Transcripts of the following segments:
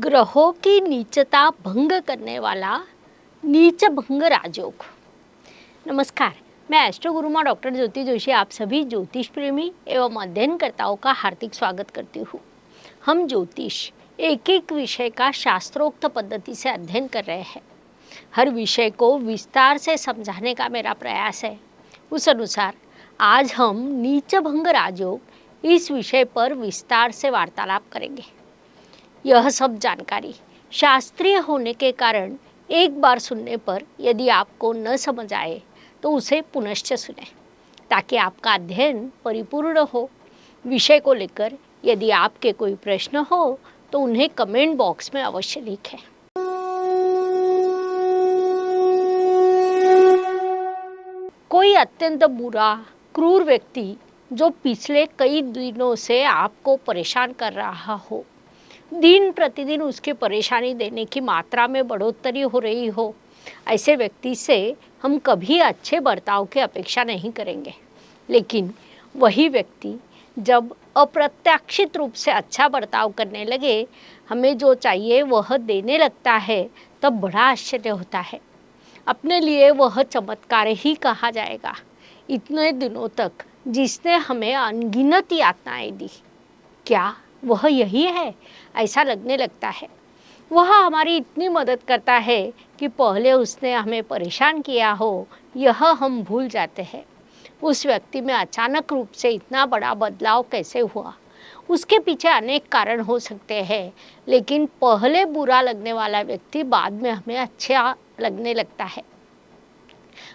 ग्रहों की नीचता भंग करने वाला नीच भंग राजयोग। नमस्कार, मैं एस्ट्रो गुरुमा डॉक्टर ज्योति जोशी आप सभी ज्योतिष प्रेमी एवं अध्ययनकर्ताओं का हार्दिक स्वागत करती हूँ। हम ज्योतिष एक एक विषय का शास्त्रोक्त पद्धति से अध्ययन कर रहे हैं। हर विषय को विस्तार से समझाने का मेरा प्रयास है। उस अनुसार आज हम नीच भंग राजयोग इस विषय पर विस्तार से वार्तालाप करेंगे। यह सब जानकारी शास्त्रीय होने के कारण एक बार सुनने पर यदि आपको न समझ आए तो उसे पुनश्च सुनें, ताकि आपका अध्ययन परिपूर्ण हो। विषय को लेकर यदि आपके कोई प्रश्न हो तो उन्हें कमेंट बॉक्स में अवश्य लिखें। कोई अत्यंत बुरा क्रूर व्यक्ति जो पिछले कई दिनों से आपको परेशान कर रहा हो, दिन प्रतिदिन उसकी परेशानी देने की मात्रा में बढ़ोतरी हो रही हो, ऐसे व्यक्ति से हम कभी अच्छे बर्ताव की अपेक्षा नहीं करेंगे। लेकिन वही व्यक्ति जब अप्रत्याशित रूप से अच्छा बर्ताव करने लगे, हमें जो चाहिए वह देने लगता है, तब बड़ा आश्चर्य होता है। अपने लिए वह चमत्कार ही कहा जाएगा। इतने दिनों तक जिसने हमें अनगिनत यातनाएं दी, क्या वह यही है? ऐसा लगने लगता है। वह हमारी इतनी मदद करता है कि पहले उसने हमें परेशान किया हो, यह हम भूल जाते हैं। उस व्यक्ति में अचानक रूप से इतना बड़ा बदलाव कैसे हुआ? उसके पीछे अनेक कारण हो सकते हैं, लेकिन पहले बुरा लगने वाला व्यक्ति बाद में हमें अच्छा लगने लगता है।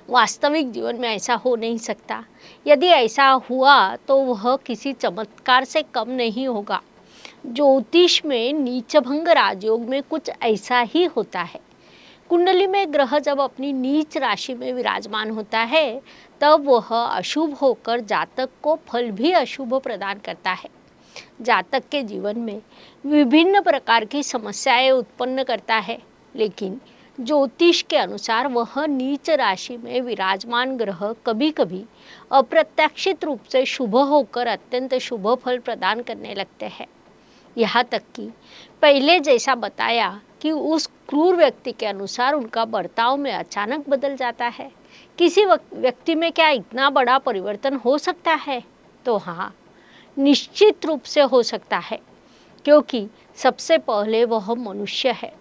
वास्तविक जीवन में ऐसा हो नहीं सकता। यदि ऐसा हुआ तो वह किसी चमत्कार से कम नहीं होगा। ज्योतिष में नीचभंग राजयोग में कुछ ऐसा ही होता है। कुंडली में ग्रह जब अपनी नीच राशि में विराजमान होता है, तब वह अशुभ होकर जातक को फल भी अशुभ प्रदान करता है। जातक के जीवन में विभिन्न प्रकार की समस्याएं उत्पन्न करता है, लेकिन ज्योतिष के अनुसार वह नीच राशि में विराजमान ग्रह कभी कभी अप्रत्याशित रूप से शुभ होकर अत्यंत शुभ फल प्रदान करने लगते हैं। यहाँ तक कि पहले जैसा बताया कि उस क्रूर व्यक्ति के अनुसार उनका बर्ताव में अचानक बदल जाता है। किसी व्यक्ति में क्या इतना बड़ा परिवर्तन हो सकता है? तो हाँ, निश्चित रूप से हो सकता है, क्योंकि सबसे पहले वह मनुष्य है।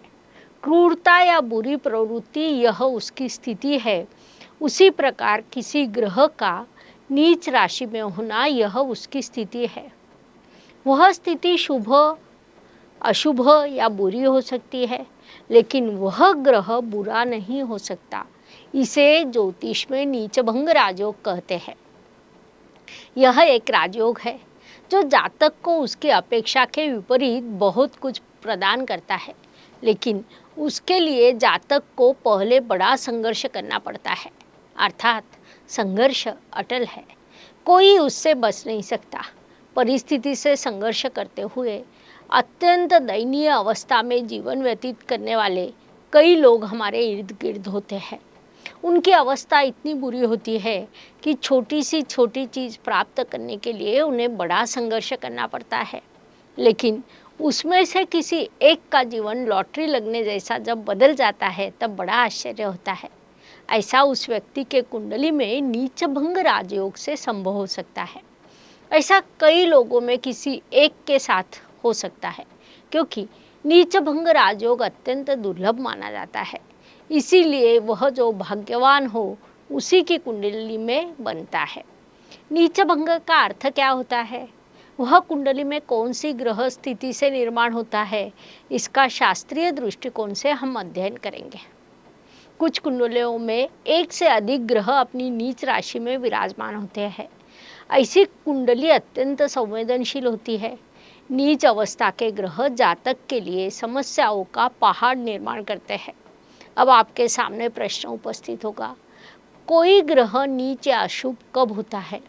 क्रूरता या बुरी प्रवृत्ति यह उसकी स्थिति है। उसी प्रकार किसी ग्रह का नीच राशि में होना यह उसकी स्थिति है। वह स्थिति शुभ, अशुभ या बुरी हो सकती है, लेकिन वह ग्रह बुरा नहीं हो सकता। इसे ज्योतिष में नीचभंग राजयोग कहते हैं। यह एक राजयोग है जो जातक को उसकी अपेक्षा के विपरीत बहुत कुछ प्रदान करता है, लेकिन उसके लिए जातक को पहले बड़ा संघर्ष करना पड़ता है। अर्थात संघर्ष अटल है, कोई उससे बच नहीं सकता। परिस्थिति से संघर्ष करते हुए अत्यंत दयनीय अवस्था में जीवन व्यतीत करने वाले कई लोग हमारे इर्द गिर्द होते हैं। उनकी अवस्था इतनी बुरी होती है कि छोटी सी छोटी चीज़ प्राप्त करने के लिए उन्हें बड़ा संघर्ष करना पड़ता है। लेकिन उसमें से किसी एक का जीवन लॉटरी लगने जैसा जब बदल जाता है, तब बड़ा आश्चर्य होता है। ऐसा उस व्यक्ति के कुंडली में नीचभंग राजयोग से संभव हो सकता है। ऐसा कई लोगों में किसी एक के साथ हो सकता है, क्योंकि नीचभंग राजयोग अत्यंत दुर्लभ माना जाता है। इसीलिए वह जो भाग्यवान हो उसी की कुंडली में बनता है। नीचभंग का अर्थ क्या होता है? वह कुंडली में कौन सी ग्रह स्थिति से निर्माण होता है, इसका शास्त्रीय दृष्टिकोण से हम अध्ययन करेंगे। कुछ कुंडलियों में एक से अधिक ग्रह अपनी नीच राशि में विराजमान होते हैं। ऐसी कुंडली अत्यंत संवेदनशील होती है। नीच अवस्था के ग्रह जातक के लिए समस्याओं का पहाड़ निर्माण करते हैं। अब आपके सामने प्रश्न उपस्थित होगा, कोई ग्रह नीच या अशुभ कब होता है?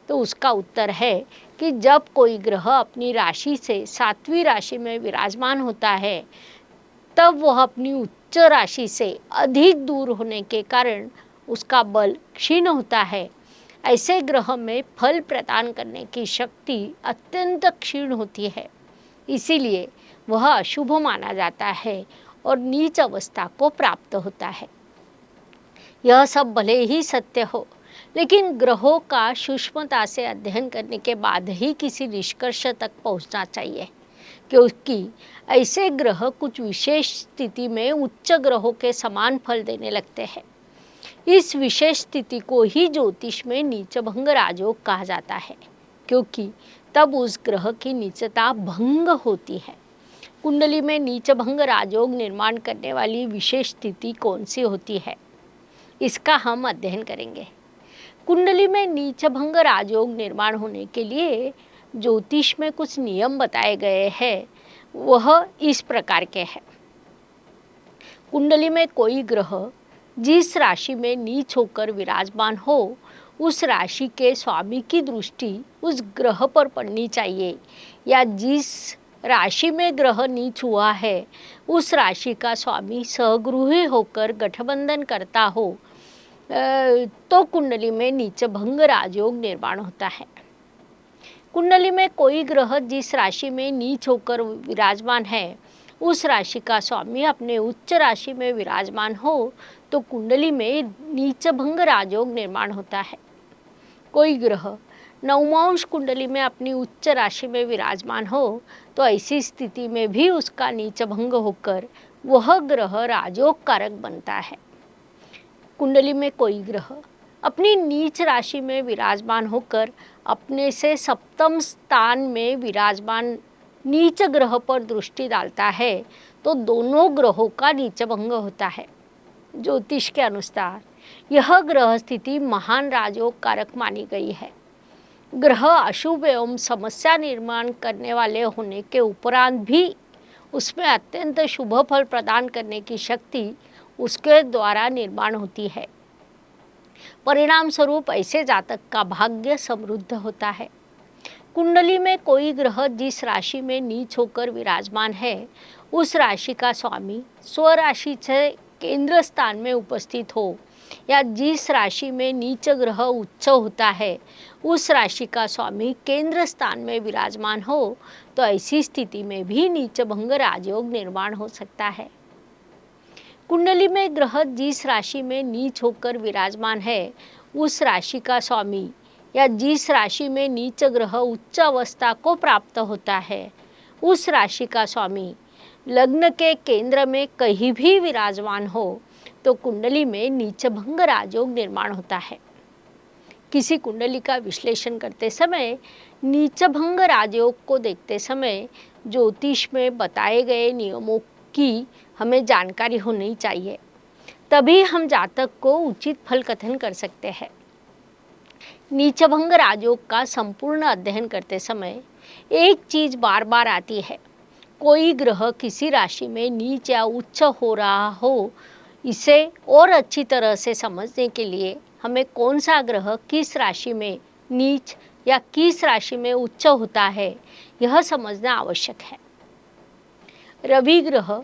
तो उसका उत्तर है कि जब कोई ग्रह अपनी राशि से 7वीं राशि में विराजमान होता है, तब वह अपनी उच्च राशि से अधिक दूर होने के कारण उसका बल क्षीण होता है। ऐसे ग्रह में फल प्रदान करने की शक्ति अत्यंत क्षीण होती है। इसीलिए वह अशुभ माना जाता है और नीच अवस्था को प्राप्त होता है। यह सब भले ही सत्य हो, लेकिन ग्रहों का सूक्ष्मता से अध्ययन करने के बाद ही किसी निष्कर्ष तक पहुंचना चाहिए, क्योंकि ऐसे ग्रह कुछ विशेष स्थिति में उच्च ग्रहों के समान फल देने लगते हैं। इस विशेष स्थिति को ही ज्योतिष में नीचभंग राजयोग कहा जाता है, क्योंकि तब उस ग्रह की नीचता भंग होती है। कुंडली में नीचभंग राजयोग निर्माण करने वाली विशेष स्थिति कौन सी होती है, इसका हम अध्ययन करेंगे। कुंडली में नीचभंग राजयोग निर्माण होने के लिए ज्योतिष में कुछ नियम बताए गए हैं, वह इस प्रकार के हैं। कुंडली में कोई ग्रह जिस राशि में नीच होकर विराजमान हो, उस राशि के स्वामी की दृष्टि उस ग्रह पर पड़नी चाहिए, या जिस राशि में ग्रह नीच हुआ है उस राशि का स्वामी सहगृही होकर गठबंधन करता हो, तो कुंडली में नीचभंग राजयोग निर्माण होता है। कुंडली में कोई ग्रह जिस राशि में नीच होकर विराजमान है, उस राशि का स्वामी अपने उच्च राशि में विराजमान हो, तो कुंडली में नीचभंग राजयोग निर्माण होता है। कोई ग्रह नवमांश कुंडली में अपनी उच्च राशि में विराजमान हो, तो ऐसी स्थिति में भी उसका नीचभंग होकर वह ग्रह राजयोग कारक बनता है। कुंडली में कोई ग्रह अपनी नीच राशि में विराजमान होकर अपने से सप्तम स्थान में विराजमान नीच ग्रह पर दृष्टि डालता है, तो दोनों ग्रहों का नीचभंग होता है। ज्योतिष के अनुसार यह ग्रह स्थिति महान राजयोग कारक मानी गई है। ग्रह अशुभ एवं समस्या निर्माण करने वाले होने के उपरांत भी उसमें अत्यंत शुभ फल प्रदान करने की शक्ति उसके द्वारा निर्माण होती है। परिणाम स्वरूप ऐसे जातक का भाग्य समृद्ध होता है। कुंडली में कोई ग्रह जिस राशि में नीच होकर विराजमान है, उस राशि का स्वामी स्वराशि से केंद्र स्थान में उपस्थित हो, या जिस राशि में नीच ग्रह उच्च होता है उस राशि का स्वामी केंद्र स्थान में विराजमान हो, तो ऐसी स्थिति में भी नीचभंग राजयोग निर्माण हो सकता है। कुंडली में ग्रह जिस राशि में नीच होकर विराजमान है, उस राशि का स्वामी या जिस राशि में नीच ग्रह उच्च अवस्था को प्राप्त होता है, उस राशि का स्वामी लग्न के केंद्र में कहीं भी विराजमान हो, तो कुंडली में नीचभंग राजयोग निर्माण होता है। किसी कुंडली का विश्लेषण करते समय नीचभंग राजयोग को देखते समय ज्योतिष में बताए गए नियमों की हमें जानकारी होनी चाहिए, तभी हम जातक को उचित फल कथन कर सकते हैं। नीचभंग राजयोग का संपूर्ण अध्ययन करते समय एक चीज बार बार आती है, कोई ग्रह किसी राशि में नीच या उच्च हो रहा हो, इसे और अच्छी तरह से समझने के लिए हमें कौन सा ग्रह किस राशि में नीच या किस राशि में उच्च होता है, यह समझना आवश्यक है। रवि ग्रह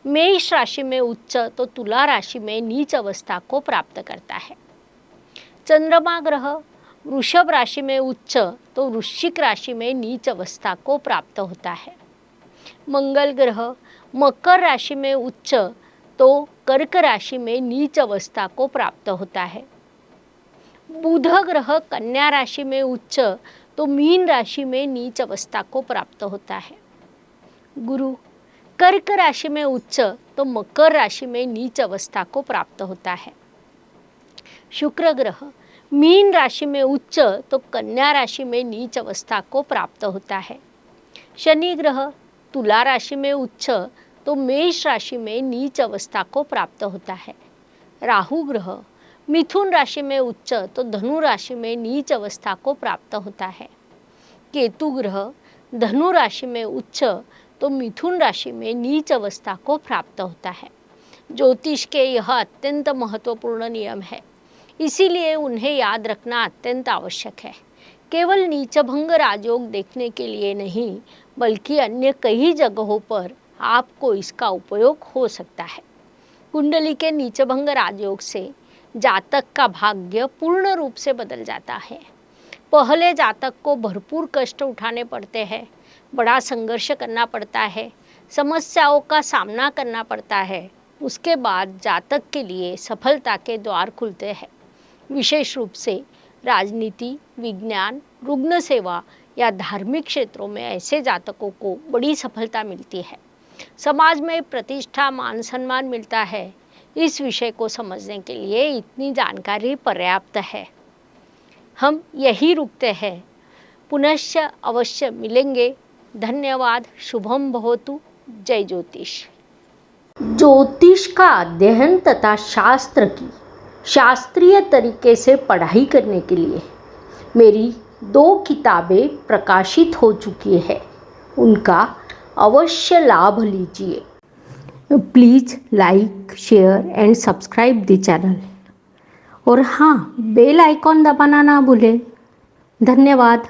मेष राशि में उच्च तो तुला राशि में नीच अवस्था को प्राप्त करता है। चंद्रमा ग्रह वृषभ राशि में उच्च तो वृश्चिक राशि में नीच अवस्था को प्राप्त होता है। मंगल ग्रह मकर राशि में उच्च तो कर्क राशि में नीच अवस्था को प्राप्त होता है। बुध ग्रह कन्या राशि में उच्च तो मीन राशि में नीच अवस्था को प्राप्त होता है। गुरु कर्क राशि में उच्च तो मकर राशि में नीच अवस्था को प्राप्त होता है। शुक्र ग्रह मीन राशि में उच्च तो कन्या राशि में नीच अवस्था को प्राप्त होता है। शनि ग्रह तुला राशि में उच्च तो मेष राशि में नीच अवस्था को प्राप्त होता है। राहु ग्रह मिथुन राशि में उच्च तो धनु राशि में नीच अवस्था को प्राप्त होता है। केतु ग्रह धनु राशि में उच्च तो मिथुन राशि में नीच अवस्था को प्राप्त होता है। ज्योतिष के यह अत्यंत महत्वपूर्ण नियम है, इसीलिए उन्हें याद रखना अत्यंत आवश्यक है। केवल नीचभंग राजयोग देखने के लिए नहीं, बल्कि अन्य कई जगहों पर आपको इसका उपयोग हो सकता है। कुंडली के नीचभंग राजयोग से जातक का भाग्य पूर्ण रूप से बदल जाता है। पहले जातक को भरपूर कष्ट उठाने पड़ते हैं, बड़ा संघर्ष करना पड़ता है, समस्याओं का सामना करना पड़ता है, उसके बाद जातक के लिए सफलता के द्वार खुलते हैं। विशेष रूप से राजनीति, विज्ञान, रुग्ण सेवा या धार्मिक क्षेत्रों में ऐसे जातकों को बड़ी सफलता मिलती है। समाज में प्रतिष्ठा, मान सम्मान मिलता है। इस विषय को समझने के लिए इतनी जानकारी पर्याप्त है। हम यही रुकते हैं, पुनश्च अवश्य मिलेंगे। धन्यवाद। शुभम भवतु। जय ज्योतिष। ज्योतिष का अध्ययन तथा शास्त्र की शास्त्रीय तरीके से पढ़ाई करने के लिए मेरी 2 किताबें प्रकाशित हो चुकी है, उनका अवश्य लाभ लीजिए। Please like, share and subscribe the channel. और हाँ, बेल आइकॉन दबाना ना भूलें। धन्यवाद।